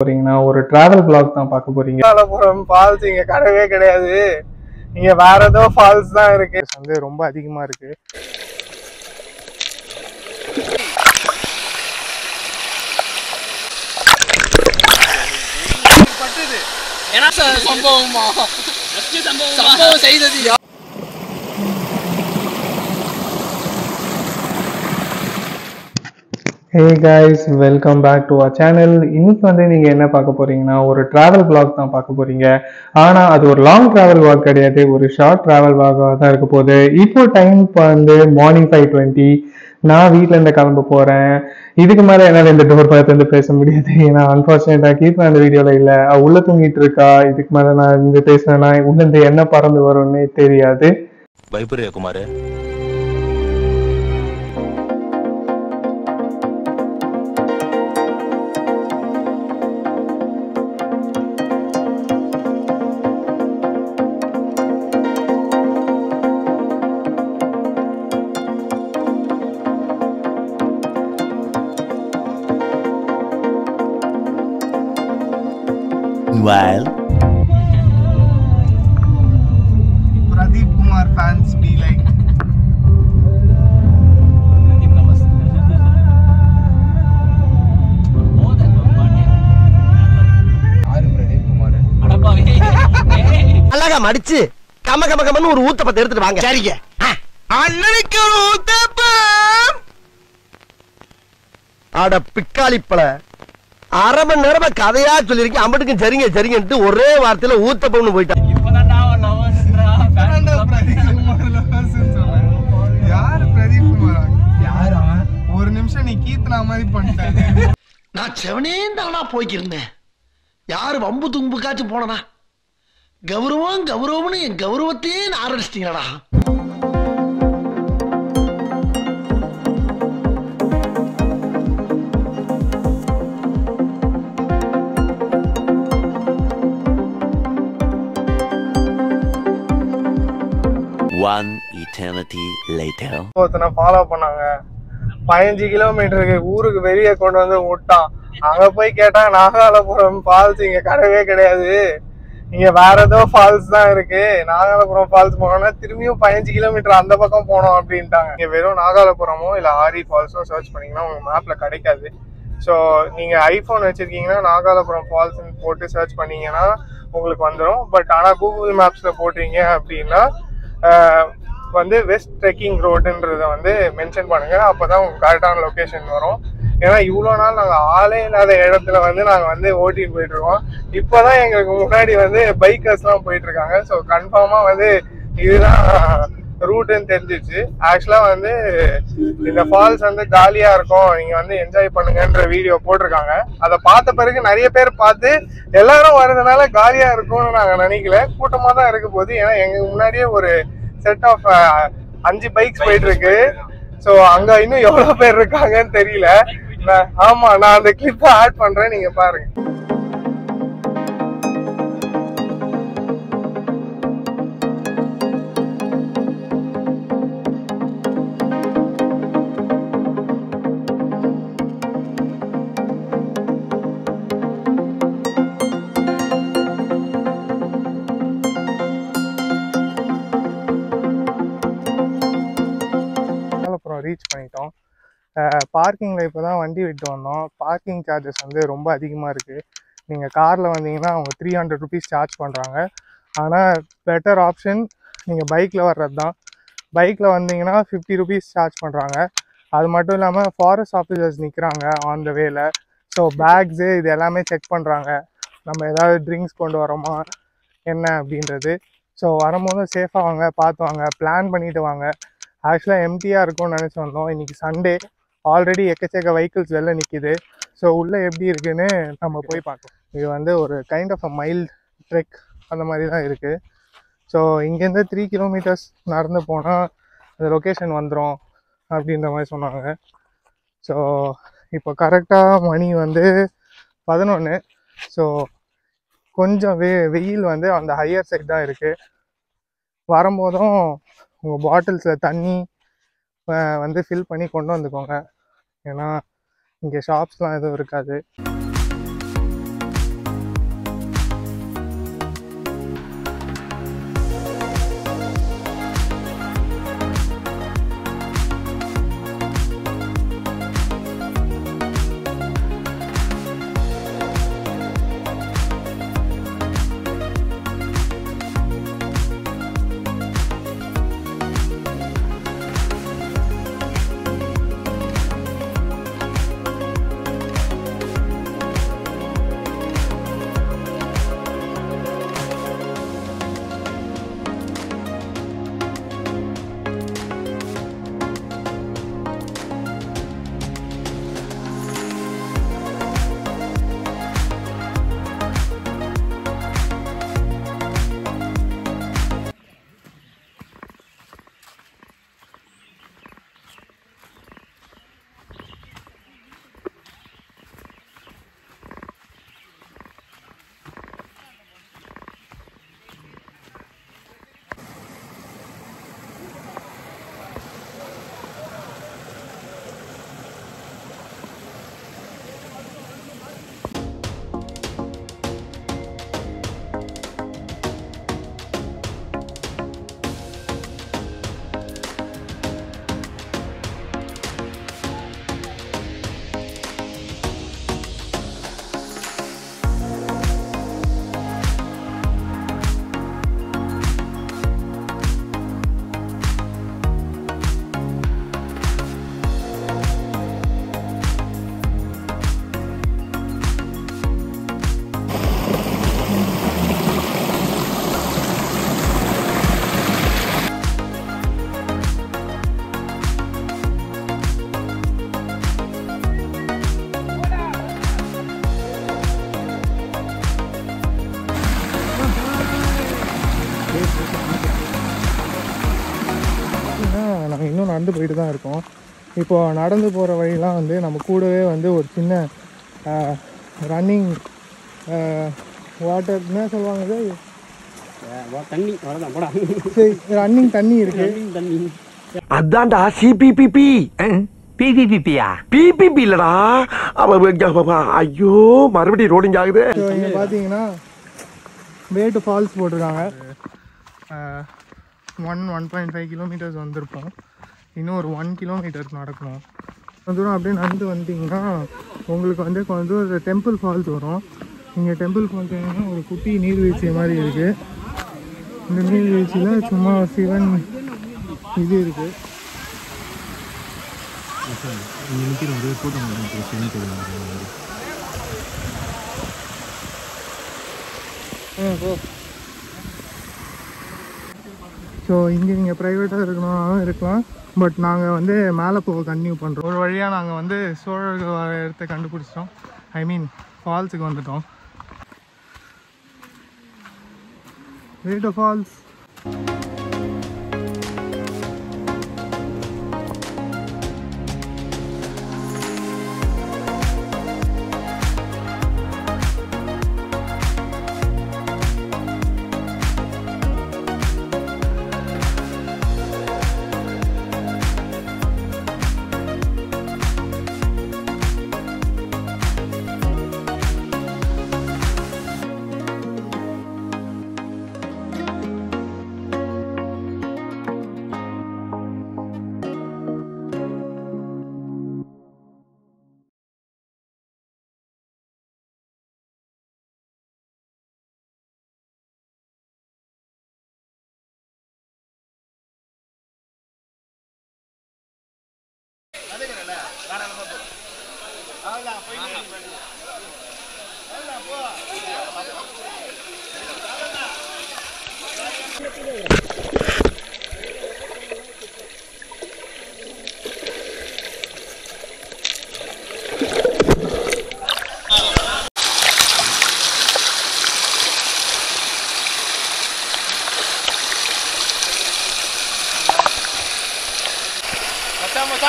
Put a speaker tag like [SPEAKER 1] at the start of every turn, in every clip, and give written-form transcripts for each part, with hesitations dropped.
[SPEAKER 1] போறீங்கன்னா ஒரு travel black தான் பார்க்க போறீங்க.
[SPEAKER 2] காலபுரம் ஃபால்ஸ் இங்க கிடையவே கிடையாது. இங்க வேற ஏதோ ஃபால்ஸ் தான் இருக்கு. வந்து ரொம்ப அதிகமா இருக்கு.
[SPEAKER 3] சம்பவம் செய்தது.
[SPEAKER 1] Hey guys, welcome back to our channel. இன்னைக்கு வந்து நீங்க என்ன பார்க்க போறீங்கன்னா ஒரு டிராவல் vlog தான் பார்க்க போறீங்க. ஆனா அது ஒரு லாங் டிராவல் vlog கிடையாது, ஒரு ஷார்ட் டிராவல் vlog தான் இருக்க போகுது. இப்போ டைம் வந்து மார்னிங் 5:20. நான் வீட்ல இருந்து கிளம்ப போறேன். இதுக்கு மேல என்னால இந்த டோர் பார்த்து வந்து பேச முடியாது, ஏன்னா அன்பார்ச்சுனேட்டா கீர்த்தனா அந்த வீடியோல இல்ல, உள்ள தூங்கிட்டு இருக்கா. இதுக்கு மேல நான் இருந்து பேசினேன்னா உள்ள இருந்து என்ன பறந்து வரும்னே தெரியாது.
[SPEAKER 4] பயப்படுறியா Kumar? Well,
[SPEAKER 2] Pradeep Kumar fans be like.
[SPEAKER 3] அழகா மடிச்சு கம கம கமன்னு ஒரு ஊத்தப்பத்தை எடுத்துட்டு வாங்க. சரிங்க. அண்ணனுக்கு ஒரு ஊத்தப்பம். அட பிக்காளிப்பழ, அரை மணி நேரமா கதையா சொல்லிருக்கேன். அம்பட்டுக்கும் சரிங்க சரிங்கன்ட்டு ஒரே வார்த்தையில ஊத்தப்பம்னு போயிட்டான்.
[SPEAKER 2] யாரு பிரதீப் குமார்? யாரா? ஒரு நிமிஷம் நீ கீர்த்தனா மாதிரி பண்ணிட்ட.
[SPEAKER 3] நான் செவனே தானா போய்க்கிருந்தேன். யாரு வம்பு தும்புக்காச்சும் போனனா? கௌரவம் கௌரவம்னு என் கௌரவத்தையே ஆரம்பிச்சிட்டீங்களா?
[SPEAKER 4] one eternity later.
[SPEAKER 2] ஒருத்தனை ஃபாலோ பண்ணாங்க. 15 கிலோமீட்டருக்கு ஊருக்கு வெளியே கொண்டு வந்து விட்டான். அங்க போய் கேட்டா நாகாலபுரம் ஃபால்ஸ் இங்க கிடையவே கிடையாது, இங்க வேற ஏதோ ஃபால்ஸ் தான் இருக்கு. நாகாலபுரம் ஃபால்ஸ் போனோம்னா திரும்பியும் 15 கிலோமீட்டர் அந்த பக்கம் போனோம் அப்படின்ட்டாங்க. நீங்க வெறும் நாகாலபுரமோ இல்ல ஆரி ஃபால்ஸோ சர்ச் பண்ணீங்கன்னா உங்க மேப்ல கிடைக்காது. ஸோ நீங்க ஐபோன் வச்சிருக்கீங்கன்னா நாகாலபுரம் ஃபால்ஸ் போட்டு சர்ச் பண்ணீங்கன்னா உங்களுக்கு வந்துடும். பட் ஆனா கூகுள் மேப்ஸ்ல போட்டீங்க அப்படின்னா வந்து வெஸ்ட் ட்ரெக்கிங் ரோடுன்றத வந்து மென்ஷன் பண்ணுங்க. அப்பதான் உங்களுக்கு கரெக்டான லொக்கேஷன் வரும். ஏன்னா இவ்வளோ நாள் நாங்கள் ஆளே இல்லாத இடத்துல வந்து நாங்கள் வந்து ஓட்டிட்டு போயிட்டு இருக்கோம். இப்போதான் எங்களுக்கு முன்னாடி வந்து பைக்கர்ஸ்லாம் போயிட்டு இருக்காங்க. ஸோ கன்ஃபார்மா வந்து இதுதான் ரூட்டுன்னு தெரிஞ்சிச்சு. ஆக்சுவலா வந்து இந்த ஃபால்ஸ் வந்து காலியா இருக்கும், நீங்க வந்து என்ஜாய் பண்ணுங்கன்ற வீடியோ போட்டிருக்காங்க. அதை பார்த்த பிறகு நிறைய பேர் பார்த்து எல்லாரும் வர்றதுனால காலியா இருக்கும்னு நாங்க நினைக்கல, கூட்டமா தான் இருக்க போகுது. ஏன்னா எங்க முன்னாடியே ஒரு செட் ஆஃப் 5 பைக்ஸ் போயிட்டு இருக்கு. ஸோ அங்க இன்னும் எவ்வளவு பேர் இருக்காங்கன்னு தெரியல. ஆமா, நான் அந்த கிளிப்பை ஆட் பண்றேன், நீங்க பாருங்க. ரீச் பண்ணிட்டோம். பார்க்கிங்கில் இப்போ தான் வண்டி விட்டு வந்தோம். பார்க்கிங் சார்ஜஸ் வந்து ரொம்ப அதிகமாக இருக்குது. நீங்கள் காரில் வந்தீங்கன்னா அவங்க 300 ருபீஸ் சார்ஜ் பண்ணுறாங்க. ஆனால் பெட்டர் ஆப்ஷன் நீங்கள் பைக்கில் வர்றது தான். பைக்கில் வந்தீங்கன்னா 50 ருபீஸ் சார்ஜ் பண்ணுறாங்க. அது மட்டும் இல்லாமல் ஃபாரஸ்ட் ஆஃபீஸர்ஸ் நிற்கிறாங்க ஆன் த வேல. ஸோ பேக்ஸு இது எல்லாமே செக் பண்ணுறாங்க, நம்ம ஏதாவது ட்ரிங்க்ஸ் கொண்டு வரோமா என்ன அப்படின்றது. ஸோ வரும்போது சேஃபாக வாங்க, பார்த்து வாங்க, பிளான் பண்ணிவிட்டு வாங்க. ஆக்சுவலாக எம்டியாக இருக்கும்னு நினச்சி வந்தோம். இன்றைக்கி சண்டே, ஆல்ரெடி எக்கச்சக்க வெஹிக்கிள்ஸ் வெளில நிற்கிது. ஸோ உள்ளே எப்படி இருக்குன்னு நம்ம போய் பார்க்கலாம். இது வந்து ஒரு kind of a mild trek அந்த மாதிரி தான் இருக்குது. ஸோ இங்கேருந்து 3 கிலோமீட்டர்ஸ் நடந்து போனால் அந்த லொக்கேஷன் வந்துடும் அப்படின்ற மாதிரி சொன்னாங்க. ஸோ இப்போ கரெக்டாக மணி வந்து 11. ஸோ கொஞ்சம் வெயில் வந்து அந்த ஹையர் சைட் தான் இருக்குது. வரும்போதும் உங்கள் பாட்டில்ஸில் தண்ணி வந்து ஃபில் பண்ணி கொண்டு வந்துக்கோங்க. ஏன்னா இங்கே ஷாப்ஸ்லாம் எதுவும் இருக்காது. நடந்து போயிட்டு தான் இருக்கோம். இப்போது நடந்து போகிற வழிலாம் வந்து நம்ம கூடவே வந்து ஒரு சின்ன ரன்னிங் வாட்டர் என்ன சொல்லுவாங்க
[SPEAKER 5] தண்ணி அவ்வளோதான் போடா.
[SPEAKER 2] சரி, ரன்னிங் தண்ணி இருக்குது.
[SPEAKER 5] தண்ணி
[SPEAKER 6] அதான்டா சிபிபிபி பிபிபிபியா பிபிபி இல்லடா. ஐயோ மறுபடியும் ரோடிங் ஆகுது.
[SPEAKER 2] ஸோ இங்கே பார்த்தீங்கன்னா வேட்டு ஃபால்ஸ் போட்டிருக்காங்க. 1.5 கிலோமீட்டர்ஸ் வந்திருப்போம். இன்னும் ஒரு 1 கிலோமீட்டர் நடக்கணும். கொஞ்சம் தூரம் அப்படியே நடந்து வந்தீங்கன்னா உங்களுக்கு வந்து கொஞ்சம் தூரம் ஒரு டெம்பிள் ஃபால்ஸ் வரும். இங்கே டெம்பிள் ஃபால்ஸ் ஒரு குட்டி நீர்வீழ்ச்சி மாதிரி இருக்குது. இந்த நீர்வீழ்ச்சியில் சும்மா சிவன் இது இருக்குது. ஸோ இங்கே நீங்கள் ப்ரைவேட்டாக இருக்கணும் இருக்கலாம். பட் நாங்கள் வந்து மேலே போக கன்டினியூ பண்ணுறோம். ஒரு வழியாக நாங்கள் வந்து சோழர்கள் வர இடத்த கண்டுபிடிச்சிட்டோம். ஐ மீன் ஃபால்ஸுக்கு வந்துட்டோம். வேட்டு ஃபால்ஸ்.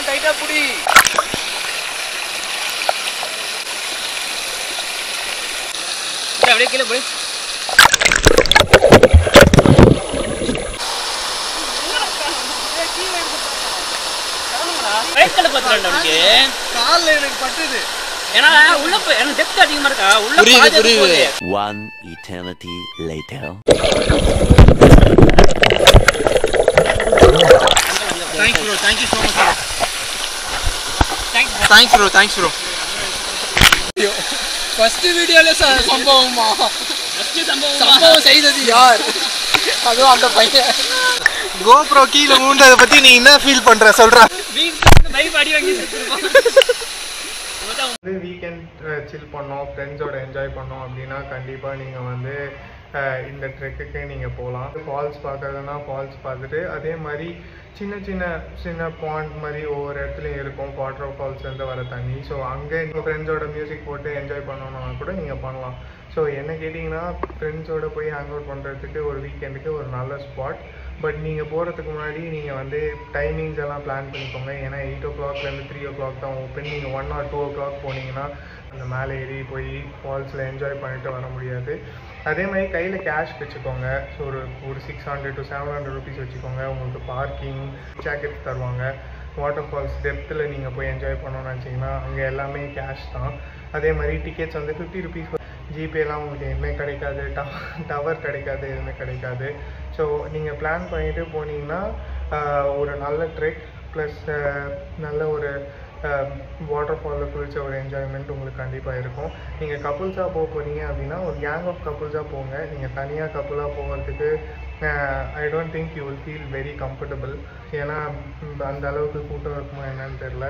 [SPEAKER 2] டைட்டா புடி. அப்படியே கீழே போய் காலில் எனக்கு பட்டுது. ஏன்னா உள்ள போய் எனக்கு டெப்த் அதிகமா இருக்கா. உள்ள புரியுது.
[SPEAKER 4] One eternity later.
[SPEAKER 5] Thanks bro, thank you so much bro. Thanks bro, thanks bro. First வீடியோல சம்பவமா சம்பவம் செய்தது யார்? அதுவும் அந்த பையன்.
[SPEAKER 2] கோப்ரோ கீழே மூண்டதை பற்றி நீ என்ன ஃபீல் பண்ணுற சொல்கிற? வீக்கெண்ட் சில் பண்ணோம், ஃப்ரெண்ட்ஸோட என்ஜாய் பண்ணோம் அப்படின்னா கண்டிப்பாக நீங்கள் வந்து இந்த ட்ரெக்குக்கு நீங்கள் போகலாம். ஃபால்ஸ் பார்க்கறதுனா ஃபால்ஸ் பார்த்துட்டு அதே மாதிரி சின்ன சின்ன சின்ன பாண்ட் மாதிரி ஒவ்வொரு இடத்துலையும் இருக்கும் வாட்டர் ஃபால்ஸ்லேருந்து வர தண்ணி. ஸோ அங்கே எங்கள் ஃப்ரெண்ட்ஸோட மியூசிக் போட்டு என்ஜாய் பண்ணணும்னா கூட நீங்கள் பண்ணலாம். ஸோ என்ன கேட்டிங்கன்னா ஃப்ரெண்ட்ஸோடு போய் ஹேங் அவுட் பண்ணுறதுக்கு ஒரு வீக்கெண்டுக்கு ஒரு நல்ல ஸ்பாட். பட் நீங்கள் போகிறதுக்கு முன்னாடி நீங்கள் வந்து டைமிங்ஸ் எல்லாம் பிளான் பண்ணிக்கோங்க. ஏன்னா 8 o'clockலேருந்து 3 o'clock தான் ஓப்பன். நீங்கள் 1 or 2 o'clock போனீங்கன்னா அந்த மேலே ஏறி போய் ஃபால்ஸில் என்ஜாய் பண்ணிட்டு வர முடியாது. அதே மாதிரி கையில் கேஷ் வச்சுக்கோங்க. ஸோ ஒரு 600 to 700 rupees வச்சுக்கோங்க. உங்களுக்கு பார்க்கிங் ஜாக்கெட் தருவாங்க. வாட்டர் ஃபால்ஸ் டெப்த்தில் நீங்கள் போய் என்ஜாய் பண்ணணும்னு நினச்சிங்கன்னா அங்கே எல்லாமே கேஷ் தான். அதே மாதிரி டிக்கெட்ஸ் வந்து 50 rupees. ஜிபேலாம் உங்களுக்கு எதுவுமே கிடைக்காது, டவர் கிடைக்காது, எதுவுமே கிடைக்காது. ஸோ நீங்கள் பிளான் பண்ணிவிட்டு போனீங்கன்னா ஒரு நல்ல ட்ரெக் ப்ளஸ் நல்ல ஒரு வாட்டர் ஃபாலில் குளிச்ச ஒரு என்ஜாய்மெண்ட் உங்களுக்கு கண்டிப்பாக இருக்கும். நீங்கள் கப்புள்ஸாக போகிறீங்க அப்படின்னா ஒரு கேங் ஆஃப் கப்புள்ஸாக போங்க. நீங்கள் தனியாக கப்புளாக போகிறதுக்கு I don't think you will feel very comfortable. ஏன்னா அந்த அளவுக்கு கூட்டம் இருக்குமா என்னன்னு தெரில.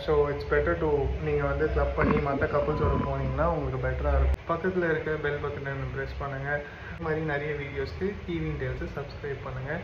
[SPEAKER 2] ஸோ இட்ஸ் பெட்டர் டு நீங்கள் வந்து கிளப் பண்ணி மற்ற கப்புள்ஸோடு போனீங்கன்னா உங்களுக்கு பெட்டராக இருக்கும். பக்கத்தில் இருக்க பெல் பட்டனை ப்ரெஸ் பண்ணுங்கள். இது மாதிரி நிறைய வீடியோஸ்க்கு டிவி டேல்ஸை சப்ஸ்கிரைப் பண்ணுங்கள்.